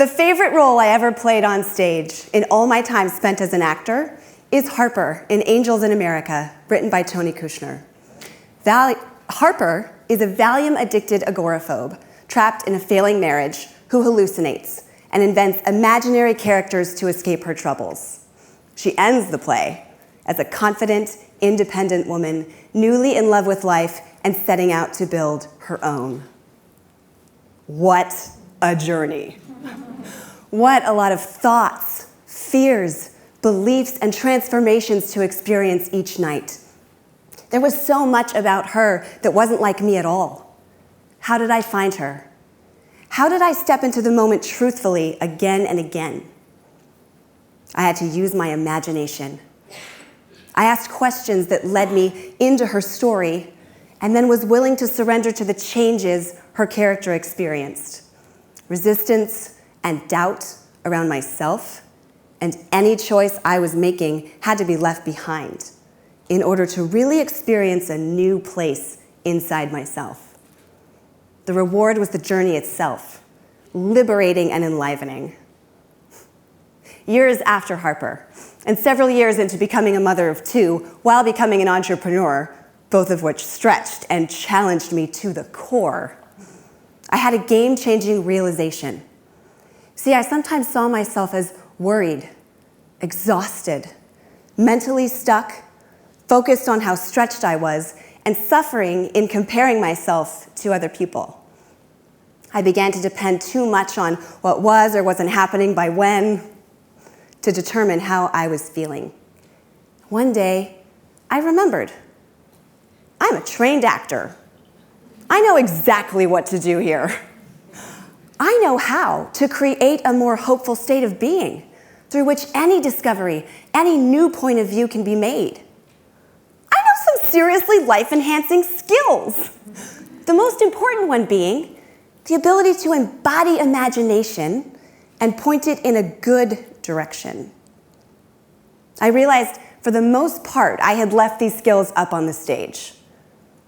The favorite role I ever played on stage in all my time spent as an actor is Harper in Angels in America, written by Tony Kushner. Harper is a Valium-addicted agoraphobe trapped in a failing marriage who hallucinates and invents imaginary characters to escape her troubles. She ends the play as a confident, independent woman, newly in love with life and setting out to build her own. What a journey. What a lot of thoughts, fears, beliefs, and transformations to experience each night. There was so much about her that wasn't like me at all. How did I find her? How did I step into the moment truthfully again and again? I had to use my imagination. I asked questions that led me into her story and then was willing to surrender to the changes her character experienced. Resistance and doubt around myself and any choice I was making had to be left behind in order to really experience a new place inside myself. The reward was the journey itself, liberating and enlivening. Years after Harper, and several years into becoming a mother of two while becoming an entrepreneur, both of which stretched and challenged me to the core, I had a game-changing realization. See, I sometimes saw myself as worried, exhausted, mentally stuck, focused on how stretched I was, and suffering in comparing myself to other people. I began to depend too much on what was or wasn't happening by when to determine how I was feeling. One day, I remembered. I'm a trained actor. I know exactly what to do here. I know how to create a more hopeful state of being through which any discovery, any new point of view can be made. I know some seriously life-enhancing skills. The most important one being the ability to embody imagination and point it in a good direction. I realized for the most part I had left these skills up on the stage,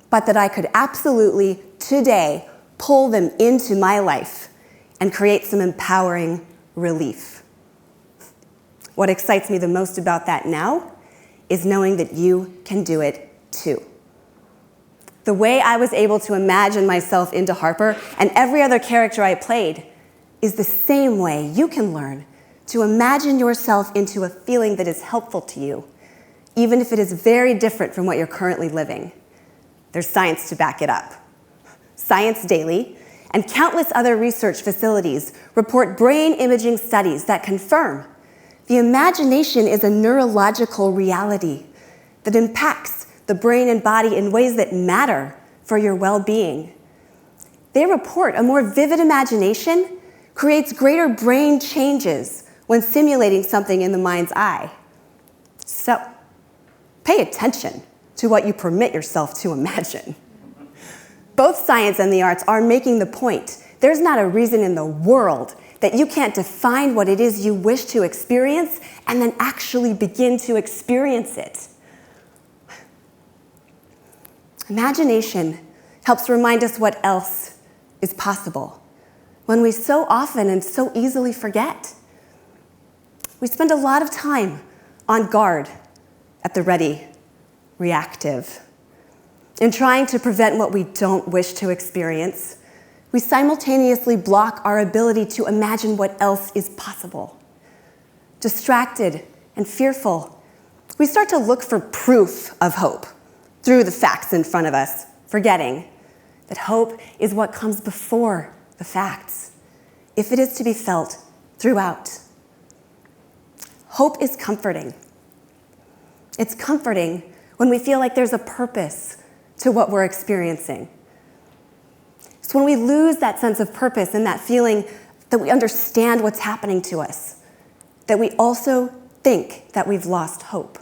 but that I could absolutely today pull them into my life and create some empowering relief. What excites me the most about that now is knowing that you can do it too. The way I was able to imagine myself into Harper and every other character I played is the same way you can learn to imagine yourself into a feeling that is helpful to you, even if it is very different from what you're currently living. There's science to back it up. Science Daily and countless other research facilities report brain imaging studies that confirm the imagination is a neurological reality that impacts the brain and body in ways that matter for your well-being. They report a more vivid imagination creates greater brain changes when simulating something in the mind's eye. So, pay attention to what you permit yourself to imagine. Both science and the arts are making the point. There's not a reason in the world that you can't define what it is you wish to experience and then actually begin to experience it. Imagination helps remind us what else is possible when we so often and so easily forget. We spend a lot of time on guard, at the ready, reactive. In trying to prevent what we don't wish to experience, we simultaneously block our ability to imagine what else is possible. Distracted and fearful, we start to look for proof of hope through the facts in front of us, forgetting that hope is what comes before the facts, if it is to be felt throughout. Hope is comforting. It's comforting when we feel like there's a purpose to what we're experiencing. It's when we lose that sense of purpose and that feeling that we understand what's happening to us, that we also think that we've lost hope.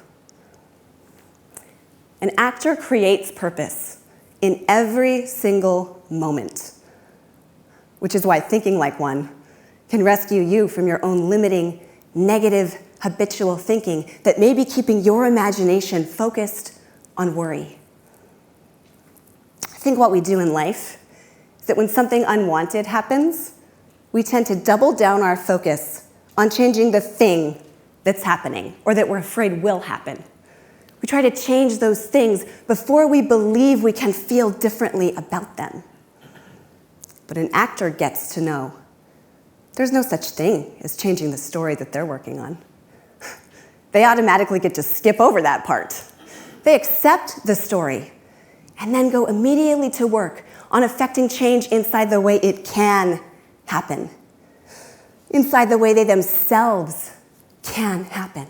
An actor creates purpose in every single moment, which is why thinking like one can rescue you from your own limiting, negative, habitual thinking that may be keeping your imagination focused on worry. I think what we do in life is that when something unwanted happens, we tend to double down our focus on changing the thing that's happening or that we're afraid will happen. We try to change those things before we believe we can feel differently about them. But an actor gets to know there's no such thing as changing the story that they're working on. They automatically get to skip over that part. They accept the story and then go immediately to work on affecting change inside the way it can happen, inside the way they themselves can happen.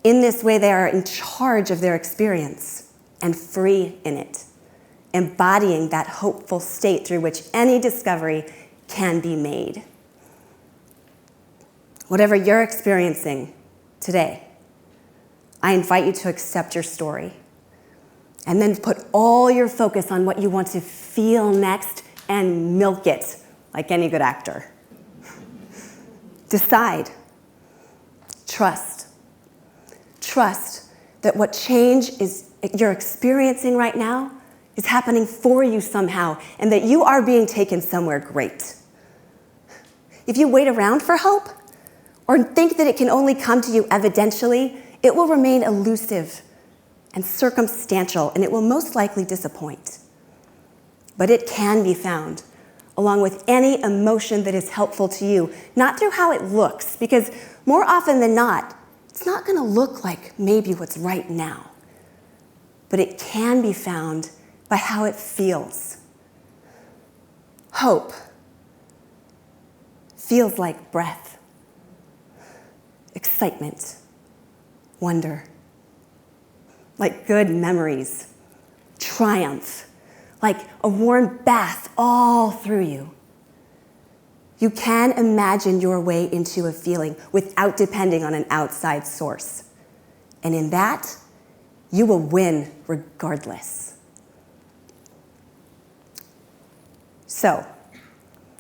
In this way, they are in charge of their experience and free in it, embodying that hopeful state through which any discovery can be made. Whatever you're experiencing today, I invite you to accept your story and then put all your focus on what you want to feel next and milk it like any good actor. Decide. Trust. Trust that what change you're experiencing right now is happening for you somehow and that you are being taken somewhere great. If you wait around for hope or think that it can only come to you evidentially, it will remain elusive and circumstantial, and it will most likely disappoint. But it can be found, along with any emotion that is helpful to you, not through how it looks, because more often than not, it's not going to look like maybe what's right now. But it can be found by how it feels. Hope feels like breath, excitement, wonder, like good memories, triumph, like a warm bath all through you. You can imagine your way into a feeling without depending on an outside source. And in that, you will win regardless. So,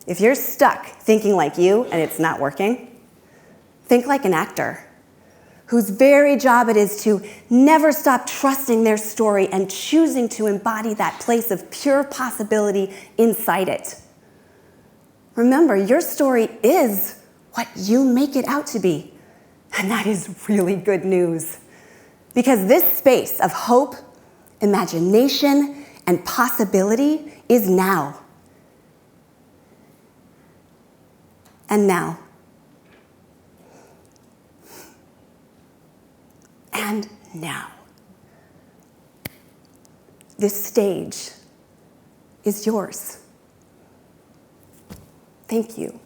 if you're stuck thinking like you and it's not working, think like an actor whose very job it is to never stop trusting their story and choosing to embody that place of pure possibility inside it. Remember, your story is what you make it out to be, and that is really good news. Because this space of hope, imagination, and possibility is now. And now. And now. This stage is yours. Thank you.